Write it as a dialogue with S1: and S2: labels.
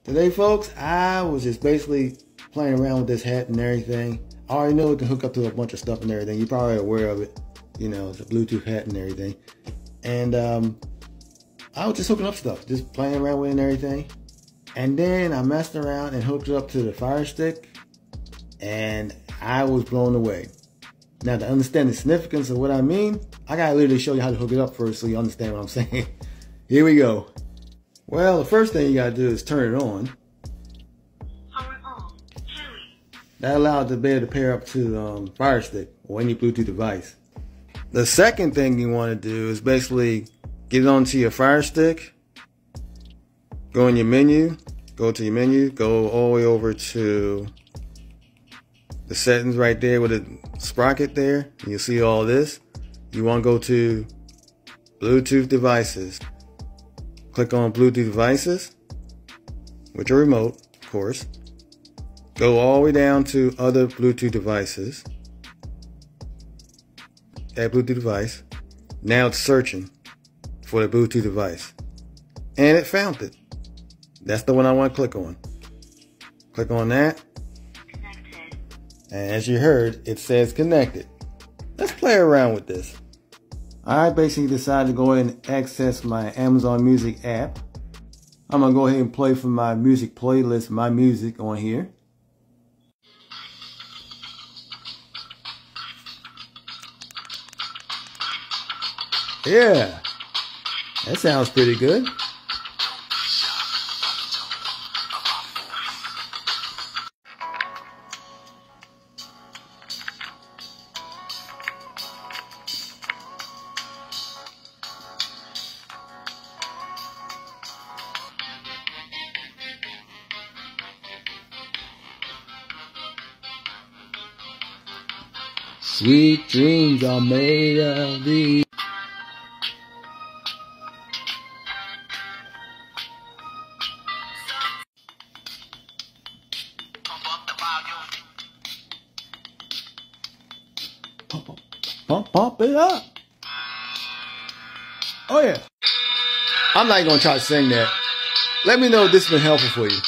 S1: Today, folks, I was just basically playing around with this hat and everything. I already know it can hook up to a bunch of stuff and everything. You're probably aware of it. You know, it's a Bluetooth hat and everything. And I was just hooking up stuff, just playing around with it and everything. And then I messed around and hooked it up to the Firestick, and I was blown away. Now, to understand the significance of what I mean, I gotta literally show you how to hook it up first so you understand what I'm saying. Here we go. Well, the first thing you gotta do is turn it on.
S2: Power on.
S1: That allows the bed to pair up to Firestick or any Bluetooth device. The second thing you want to do is basically get it onto your Firestick. Go in your menu. Go to your menu. Go all the way over to the settings right there with the sprocket there. You'll see all this. You want to go to Bluetooth devices. Click on Bluetooth devices with your remote, of course. Go all the way down to other Bluetooth devices. Add Bluetooth device. Now it's searching for the Bluetooth device. And it found it. That's the one I want to click on. Click on that.
S2: Connected.
S1: And as you heard, it says connected. Let's play around with this. I basically decided to go ahead and access my Amazon Music app. I'm going to go ahead and play from my music playlist, my music on here. Yeah, that sounds pretty good. Sweet dreams are made of these. Pump it up. Oh yeah. I'm not gonna try to sing that. Let me know if this has been helpful for you.